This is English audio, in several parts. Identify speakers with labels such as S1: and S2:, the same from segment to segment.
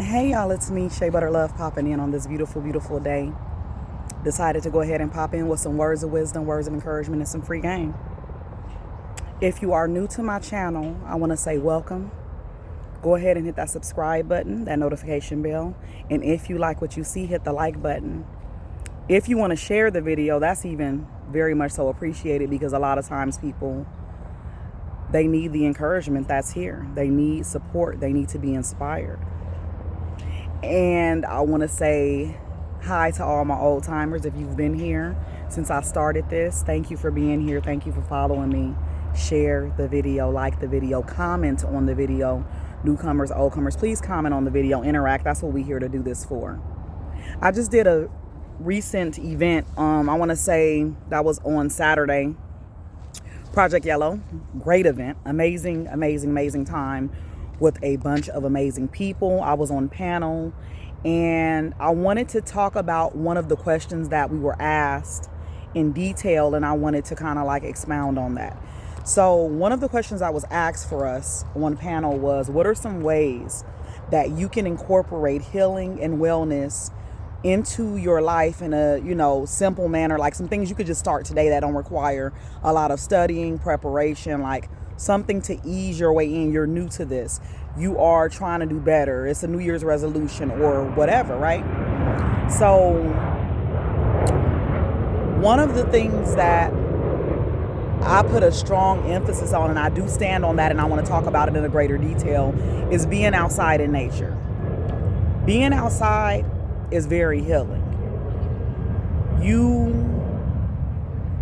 S1: Hey y'all, it's me, Shea Butter Love, popping in on this beautiful, beautiful day. Decided to go ahead and pop in with some words of wisdom, words of encouragement, and some free game. If you are new to my channel, I want to say welcome. Go ahead and hit that subscribe button, that notification bell. And if you like what you see, hit the like button. If you want to share the video, that's even very much so appreciated, because a lot of times people, they need the encouragement that's here. They need support. They need to be inspired. And I want to say hi to all my old timers. If you've been here since I started this, thank you for being here. Thank you for following me. Share the video, like the video, comment on the video. Newcomers, old comers, please comment on the video, interact. That's what we're here to do this for. I just did a recent event. I want to say that was on Saturday. Project Yellow, great event, amazing, amazing, amazing time with a bunch of amazing people. I was on panel, and I wanted to talk about one of the questions that we were asked in detail, and I wanted to kind of like expound on that. So one of the questions that was asked for us on panel was, what are some ways that you can incorporate healing and wellness into your life in a simple manner, like some things you could just start today that don't require a lot of studying, preparation, like something to ease your way in. You're new to this, you are trying to do better, it's a New Year's resolution or whatever, right? So one of the things that I put a strong emphasis on, and I do stand on that, and I want to talk about it in a greater detail, is being outside in nature. Being outside is very healing. You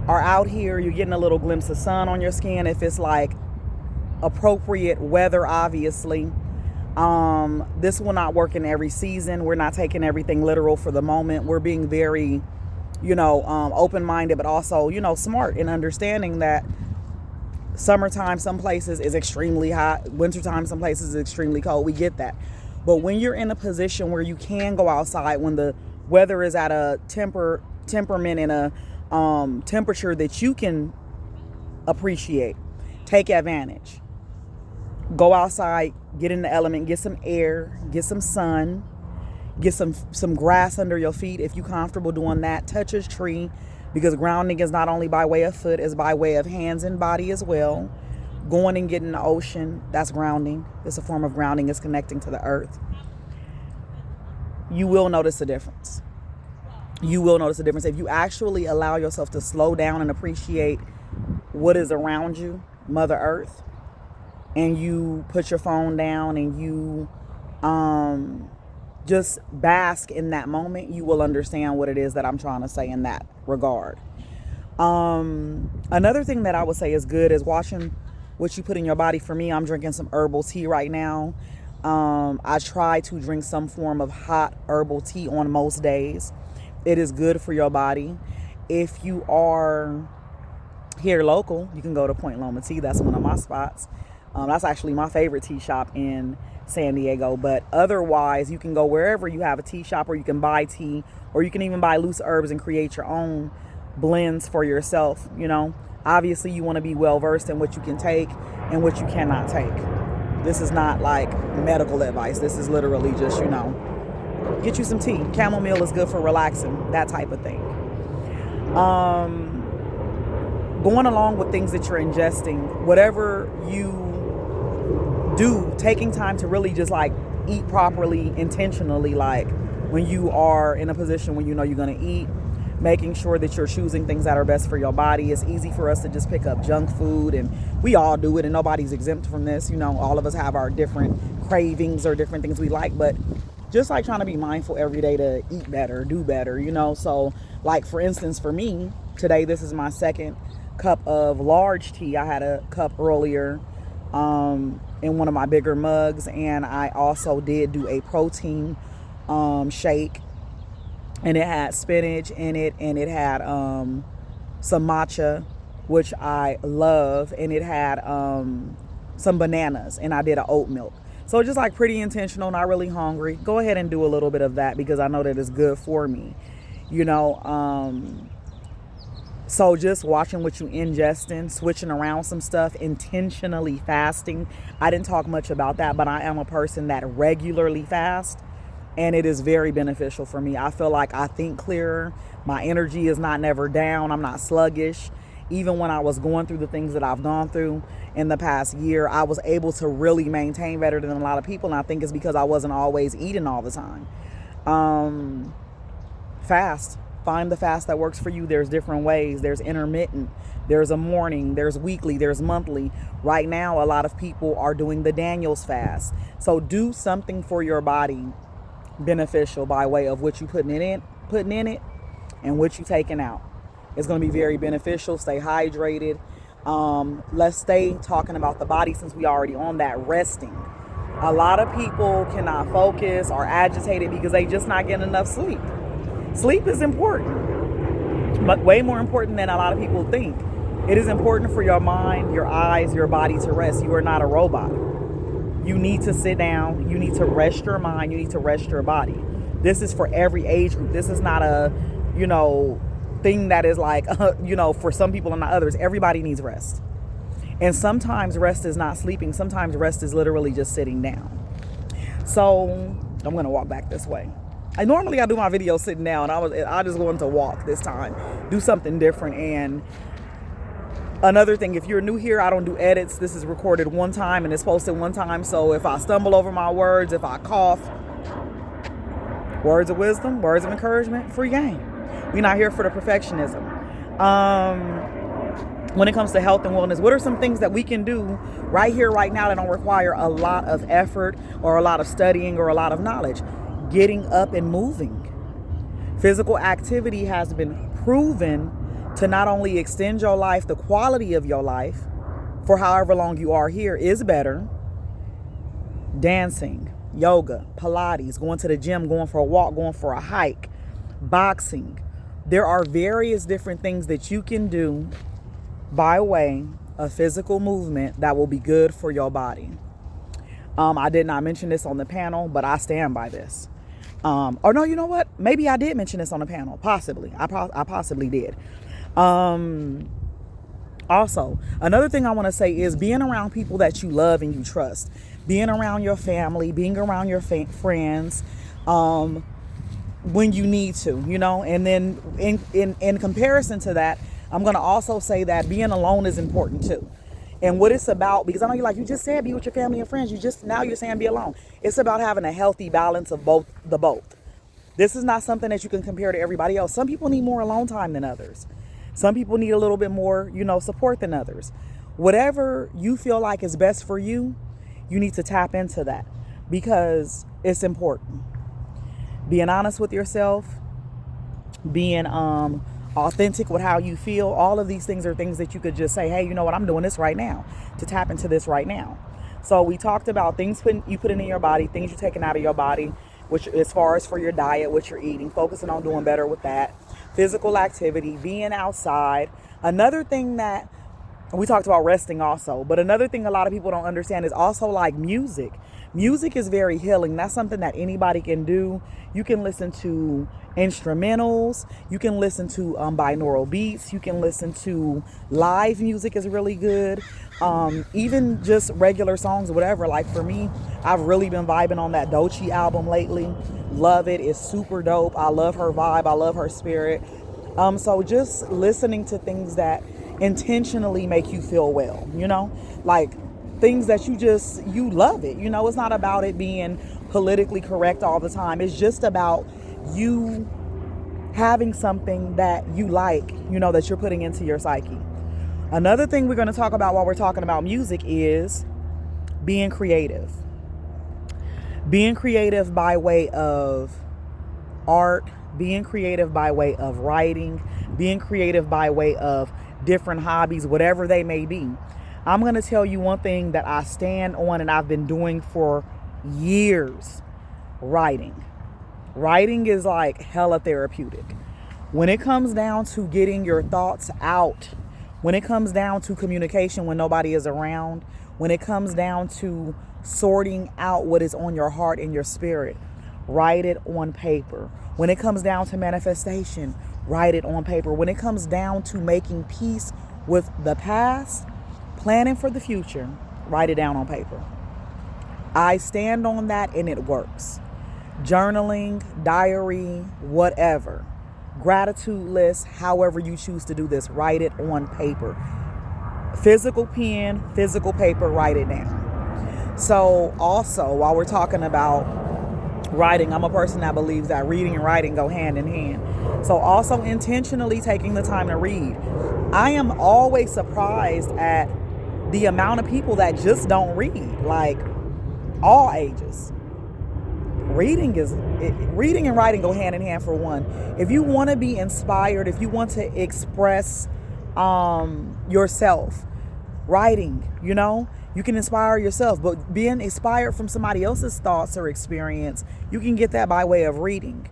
S1: are out here, you're getting a little glimpse of sun on your skin if it's like appropriate weather, obviously. This will not work in every season. We're not taking everything literal for the moment. We're being very, open-minded, but also, smart in understanding that summertime some places is extremely hot, wintertime some places is extremely cold. We get that. But when you're in a position where you can go outside, when the weather is at a temperament and a temperature that you can appreciate, take advantage. Go outside, get in the element, get some air, get some sun, get some grass under your feet if you're comfortable doing that. Touch a tree, because grounding is not only by way of foot, it's by way of hands and body as well. Going and getting the ocean, that's grounding. It's a form of grounding. It's connecting to the earth. You will notice a difference. You will notice a difference if you actually allow yourself to slow down and appreciate what is around you, Mother Earth, and you put your phone down and you just bask in that moment. You will understand what it is that I'm trying to say in that regard. Another thing that I would say is good is watching what you put in your body. For me, I'm drinking some herbal tea right now. I try to drink some form of hot herbal tea on most days. It is good for your body. If you are here local, you can go to Point Loma Tea. That's one of my spots. That's actually my favorite tea shop in San Diego. But otherwise, you can go wherever you have a tea shop, or you can buy tea, or you can even buy loose herbs and create your own blends for yourself. Obviously, you want to be well versed in what you can take and what you cannot take. This is not like medical advice. This is literally just, get you some tea. Chamomile is good for relaxing, that type of thing. Going along with things that you're ingesting, whatever you do, taking time to really just like eat properly, intentionally, like when you are in a position when you're going to eat, making sure that you're choosing things that are best for your body. It's easy for us to just pick up junk food, and we all do it, and nobody's exempt from this. All of us have our different cravings or different things we like, but just like trying to be mindful every day to eat better, do better, So like, for instance, for me today, this is my second cup of large tea. I had a cup earlier in one of my bigger mugs, and I also did do a protein shake. And it had spinach in it, and it had some matcha, which I love, and it had some bananas, and I did an oat milk. So just like pretty intentional, not really hungry. Go ahead and do a little bit of that, because I know that it's good for me. So just watching what you ingesting, switching around some stuff, intentionally fasting. I didn't talk much about that, but I am a person that regularly fasts. and it is very beneficial for me. I feel like I think clearer. My energy is not never down. I'm not sluggish. Even when I was going through the things that I've gone through in the past year, I was able to really maintain better than a lot of people. And I think it's because I wasn't always eating all the time. Fast. Find the fast that works for you. There's different ways. There's intermittent. There's a morning. There's weekly. There's monthly. Right now, a lot of people are doing the Daniel's fast. So do something for your body beneficial by way of what you putting in it and what you taking out. It's going to be very beneficial. Stay hydrated. Let's stay talking about the body since we already on that. Resting. A lot of people cannot focus or agitated because they just not getting enough sleep. Sleep is important, but way more important than a lot of people think. It is important for your mind, your eyes, your body to rest. You are not a robot. You need to sit down. You need to rest your mind. You need to rest your body. This is for every age group. This is not a, thing that is like, for some people and not others. Everybody needs rest. And sometimes rest is not sleeping. Sometimes rest is literally just sitting down. So I'm going to walk back this way. I do my videos sitting down. I just wanted to walk this time, do something different. And another thing, if you're new here, I don't do edits. This is recorded one time and it's posted one time. So if I stumble over my words, if I cough, words of wisdom, words of encouragement, free game. We're not here for the perfectionism. When it comes to health and wellness, what are some things that we can do right here, right now that don't require a lot of effort or a lot of studying or a lot of knowledge? Getting up and moving. Physical activity has been proven to not only extend your life, the quality of your life for however long you are here is better. Dancing, yoga, Pilates, going to the gym, going for a walk, going for a hike, boxing. There are various different things that you can do by way of physical movement that will be good for your body. I did not mention this on the panel, but I stand by this. Or no, you know what? Maybe I did mention this on the panel. Possibly. I possibly did. Also, another thing I want to say is being around people that you love and you trust. Being around your family, being around your friends, when you need to, and then in comparison to that, I'm going to also say that being alone is important too. And what it's about, because I know you just said be with your family and friends. Now you're saying be alone. It's about having a healthy balance of both. This is not something that you can compare to everybody else. Some people need more alone time than others. Some people need a little bit more, support than others. Whatever you feel like is best for you, you need to tap into that because it's important. Being honest with yourself, being authentic with how you feel, all of these things are things that you could just say, hey, you know what, I'm doing this right now, to tap into this right now. So we talked about things you put in your body, things you're taking out of your body, which as far as for your diet, what you're eating, focusing on doing better with that, physical activity, being outside. Another thing that we talked about, resting also, but another thing a lot of people don't understand is also like music. Music is very healing. That's something that anybody can do. You can listen to instrumentals. You can listen to binaural beats. You can listen to live music is really good. Even just regular songs, whatever. Like for me, I've really been vibing on that Doechii album lately. Love it. It's super dope. I love her vibe. I love her spirit. So just listening to things that intentionally make you feel well, like things that you love it. It's not about it being politically correct all the time. It's just about you having something that you like, that you're putting into your psyche. Another thing we're going to talk about while we're talking about music is being creative. Being creative by way of art, being creative by way of writing, being creative by way of different hobbies, whatever they may be. I'm going to tell you one thing that I stand on and I've been doing for years. Writing. Writing is like hella therapeutic. When it comes down to getting your thoughts out, when it comes down to communication when nobody is around, when it comes down to sorting out what is on your heart and your spirit, write it on paper. When it comes down to manifestation, write it on paper. When it comes down to making peace with the past, planning for the future, write it down on paper. I stand on that and it works. journaling, diary, whatever. Gratitude list, however you choose to do this, write it on paper. Physical pen, physical paper, write it down. So also, while we're talking about writing, I'm a person that believes that reading and writing go hand in hand. So also intentionally taking the time to read. I am always surprised at the amount of people that just don't read, like all ages. Reading and writing go hand in hand for one. If you want to be inspired, if you want to express yourself, writing, you can inspire yourself, but being inspired from somebody else's thoughts or experience, you can get that by way of reading.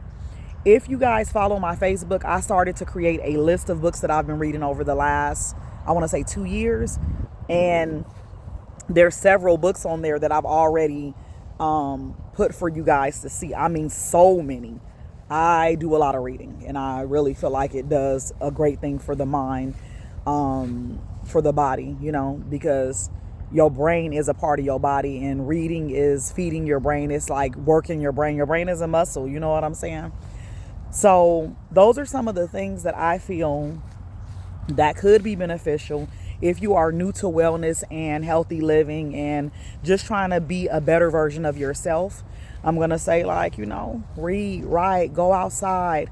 S1: If you guys follow my Facebook, I started to create a list of books that I've been reading over the last, I want to say 2 years. And there's several books on there that I've already put for you guys to see. I mean, so many. I do a lot of reading, and I really feel like it does a great thing for the mind, for the body, because your brain is a part of your body, and reading is feeding your brain. It's like working your brain. Your brain is a muscle. You know what I'm saying? So those are some of the things that I feel that could be beneficial if you are new to wellness and healthy living and just trying to be a better version of yourself. I'm going to say, read, write, go outside,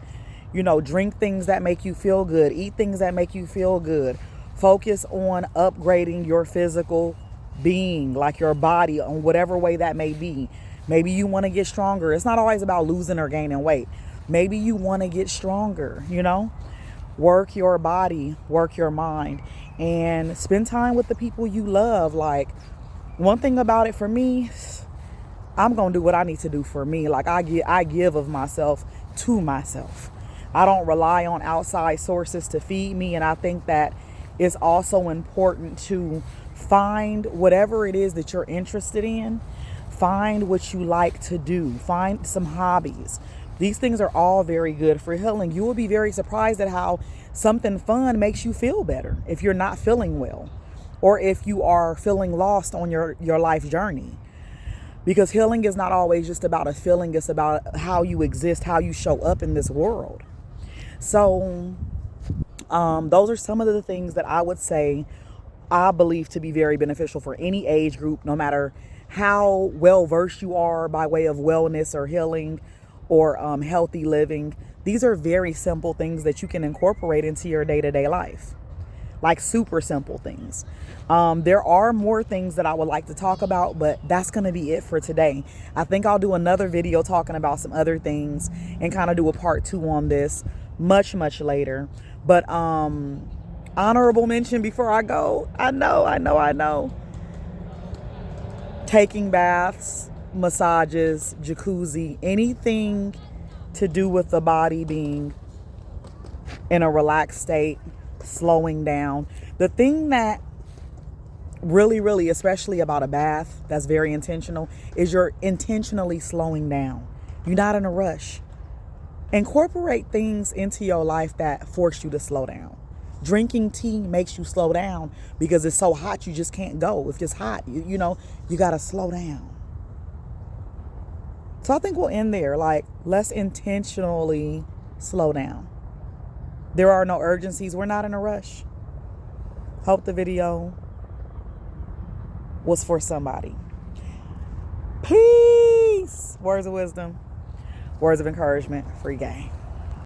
S1: drink things that make you feel good, eat things that make you feel good. Focus on upgrading your physical being, like your body, on whatever way that may be. Maybe you want to get stronger. It's not always about losing or gaining weight. Maybe you want to get stronger, work your body, work your mind, and spend time with the people you love. Like, one thing about it for me, I'm going to do what I need to do for me. Like, I give of myself to myself. I don't rely on outside sources to feed me. And I think that it's also important to find whatever it is that you're interested in. Find what you like to do. Find some hobbies. These things are all very good for healing. You will be very surprised at how something fun makes you feel better if you're not feeling well, or if you are feeling lost on your life journey. Because healing is not always just about a feeling. It's about how you exist, how you show up in this world. So those are some of the things that I would say I believe to be very beneficial for any age group, no matter how well versed you are by way of wellness or healing or healthy living. These are very simple things that you can incorporate into your day-to-day life, like super simple things. There are more things that I would like to talk about, but that's going to be it for today. I think I'll do another video talking about some other things and kind of do a part 2 on this much later. But honorable mention before I go, I know. Taking baths, massages, jacuzzi, anything to do with the body being in a relaxed state, slowing down. The thing that really, especially about a bath that's very intentional, is you're intentionally slowing down. You're not in a rush. Incorporate things into your life that force you to slow down. Drinking tea makes you slow down because it's so hot you just can't go. If it's hot, you got to slow down. So I think we'll end there. Like, let's intentionally slow down. There are no urgencies. We're not in a rush. Hope the video was for somebody. Peace. Words of wisdom, words of encouragement, free game.